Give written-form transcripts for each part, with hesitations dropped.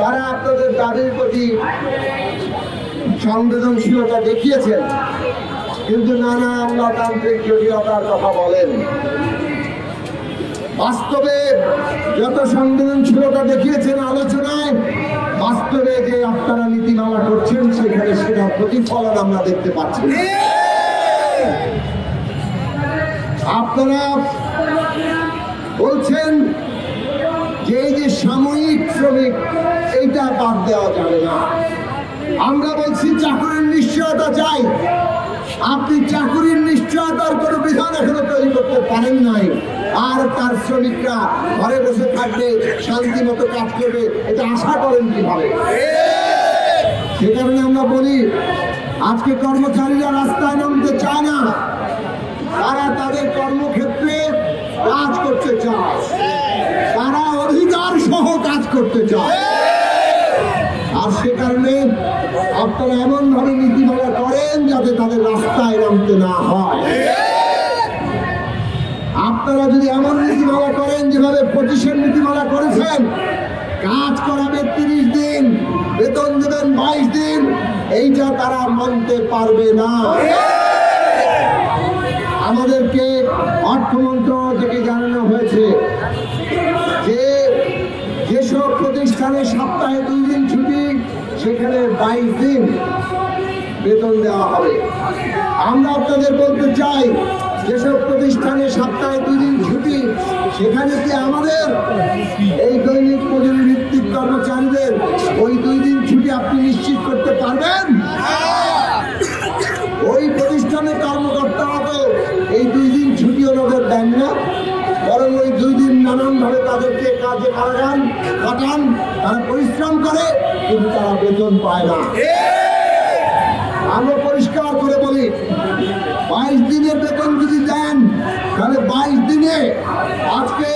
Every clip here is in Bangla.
তারা আপনাদের দাবির প্রতি সংবেদনশীলতা দেখিয়েছেন, কিন্তু নানা আমলাতান্ত্রিক জটিলতার কথা বলেন। বাস্তবে যত সংবেদনশীলতা দেখিয়েছেন আলোচনায়, বাস্তবে যে আপনারা নীতিমালা করছেন সেখানে সেটার প্রতিফলন আমরা দেখতে পাচ্ছি। আপনারা বলছেন যে এই যে সাময়িক শ্রমিক এইটা বাদ দেওয়া যাবে না। আমরা বলছি চাকরির নিশ্চয়তা চাই। আপনি চাকরির নিশ্চয়তার কোনো বিধান এখনো তৈরি করতে পারেন নাই, আর তার শ্রমিকরা ঘরে বসে থাকবে, শান্তি মতো কাজ করবে, এটা আশা করেন কিভাবে? সে কারণে আমরা বলি আজকে কর্মচারীরা রাস্তায় নামতে চায় না, তারা তাদের কর্মক্ষেত্রে কাজ করতে চায়, তারা অধিকার সহ কাজ করতে চায়। আর সে কারণে আপনারা এমন ভাবে নীতিমালা করেন যাতে তাদের রাস্তায় নামতে না হয়। আপনারা যদি এমন নীতিমালা করেন যেভাবে 25-এর নীতিমালা করেছেন, কাজ করাবে 30 দিন, বেতন দেবেন 22 দিন, এইটা তারা মানতে পারবে না। আমাদেরকে অর্থ মন্ত্রণালয় থেকে জানানো হয়েছে যে যেসব প্রতিষ্ঠানে সপ্তাহে 2 দিন ছুটি, সেখানে 22 দিন বেতন দেওয়া হবে। আমরা আপনাদের বলতে চাই, যেসব প্রতিষ্ঠানে সপ্তাহে 2 দিন ছুটি, সেখানে কি আমাদের এই দৈনিক মজুরি ভিত্তিক কর্মচারীদের ওই 2 দিন ছুটি আপনি নিশ্চিত করতে পারবেন? ওই প্রতিষ্ঠানে কর্মকর্তারা তো এই 2 দিন ছুটি ওনাদের দেন না, বরং ওই 2 দিন নানানভাবে তাদেরকে কাজে কাটান, তারা পরিশ্রম করে, কিন্তু তারা বেতন পায় না। আমরা পরিষ্কার করে বলি, 22 দিনের বেতন যদি দেন, তাহলে 22 দিনে আজকে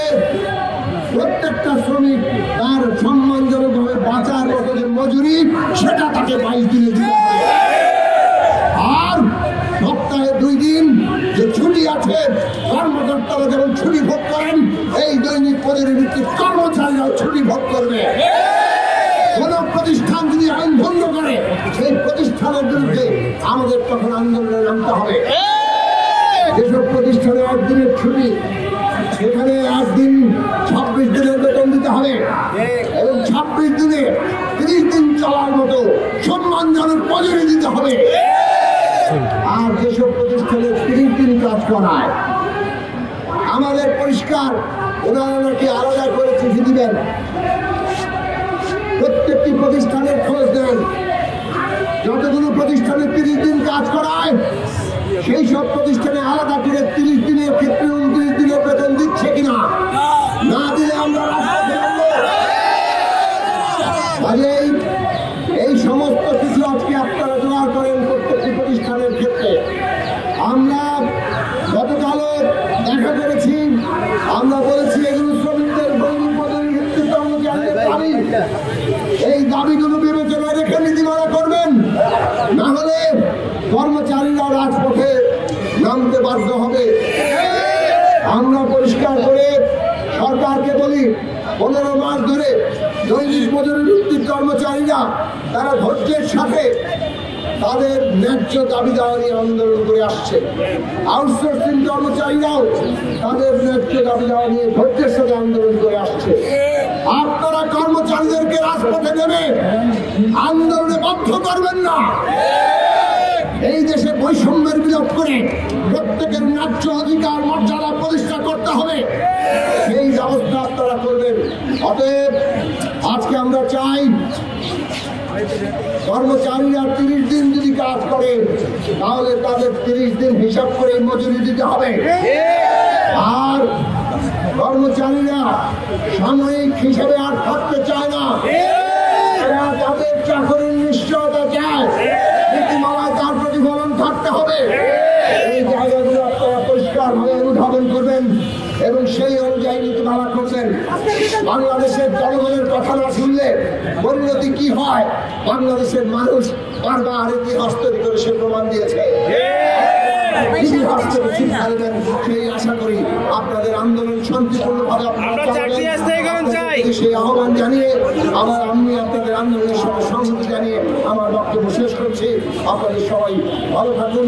প্রত্যেকটা শ্রমিক তার সম্মানজনকভাবে বাঁচার মতো যে মজুরি, সেটা তাকে 22 দিনে দিতে হবে। আর সপ্তাহে 2 দিন যে ছুটি আছে, কর্মকর্তারা যেমন ছুটি ভোগ করেন, এই দৈনিক মজুরি ভিত্তিক কর্মচারীরাও ছুটি ভোগ করবে। কোন প্রতিষ্ঠান যদি আইন ভঙ্গ করে, সেই প্রতিষ্ঠানের বিরুদ্ধে আমাদের তখন আন্দোলনে নামতে হবে। যেসব প্রতিষ্ঠানে 1 দিনের ছুটি, সেখানে 1 দিন 26 দিনের বেতন দিতে হবে, এবং 26 দিনে 30 দিন চলার মতো সম্মানজনক মজুরি দিতে হবে। আর যেসব প্রতিষ্ঠানে 30 দিন কাজ করায়, আমাদের পরিষ্কার ওনারা নাকি আলাদা করে চিঠি দিবেন, প্রত্যেকটি প্রতিষ্ঠানের খোঁজ দেন, যতগুলো প্রতিষ্ঠানে 30 দিন কাজ করায়, সেই সব প্রতিষ্ঠানে আলাদা করে 30 দিনের ক্ষেত্রে 29 দিনের বেতন দিচ্ছে কিনা। না দিলে আমরা এই সমস্ত কিছু আজকে আপনারা জোগাড় করেন প্রত্যেকটি প্রতিষ্ঠানের ক্ষেত্রে। আমরা গতকালও দেখা করেছি, আমরা বলেছি এগুলো শ্রমিকদের দৈনিক মজুরি ভিত্তিক কর্মচারীদের দাবি। এই দাবিগুলো বিবেচনায় রেখে নীতিমালা করবেন, না হলে কর্মচারীরা রাজপথে নামতে বাধ্য হবে। আমরা পরিষ্কার করে সরকারকে বলি, 15 মাস ধরে দৈনিক মজুরি ভিত্তিক কর্মচারীরা তারা ধৈর্যের সাথে তাদের ন্যায্য দাবি দেওয়া নিয়ে আন্দোলন করে আসছে। আউটসোর্সিং কর্মচারীরাও তাদের ন্যায্য দাবি দেওয়া নিয়ে ধৈর্যের সাথে আন্দোলন করে আসছে। আপনারা কর্মচারীদেরকে রাজপথে নেমে আন্দোলনে বাধ্য করবেন না। এই দেশে বৈষম্যের বিলোপ করে প্রত্যেকের ন্যায্য অধিকার মর্যাদা প্রতিষ্ঠা করতে হবে, সেই ব্যবস্থা আপনারা করবেন। অতএব আজকে আমরা চাই কর্মচারীরা 30 দিন যদি কাজ করে, তাহলে তাদের 30 দিন হিসাব করে মজুরি দিতে হবে। আর কর্মচারীরা সাময়িক হিসেবে আর থাকতে চায় না, এরা তাদের চাকরির নিশ্চয়তা চায়, নীতিমালায় তার প্রতিফলন থাকতে হবে। এই জায়গাগুলো আপনারা পরিষ্কারভাবে অনুধাবন করবেন এবং সেই অনুযায়ী নীতিমালা করবেন। বাংলাদেশের জনগণের কথা না শুনলে পরিণতি কি হয়, বাংলাদেশের মানুষ বারবার ইতিহাস তৈরি করে সে প্রমাণ দিয়েছে। ইতিহাস থেকে শিক্ষা নেবেন, সেই আশা করি আপনাদের আন্দোলন শান্তিপূর্ণভাবে সেই আহ্বান জানিয়ে আমি আপনাদের আন্দোলনের সঙ্গে সংহতি জানিয়ে আমার বক্তব্য শেষ করছি। আপনাদের সবাই ভালো থাকুন।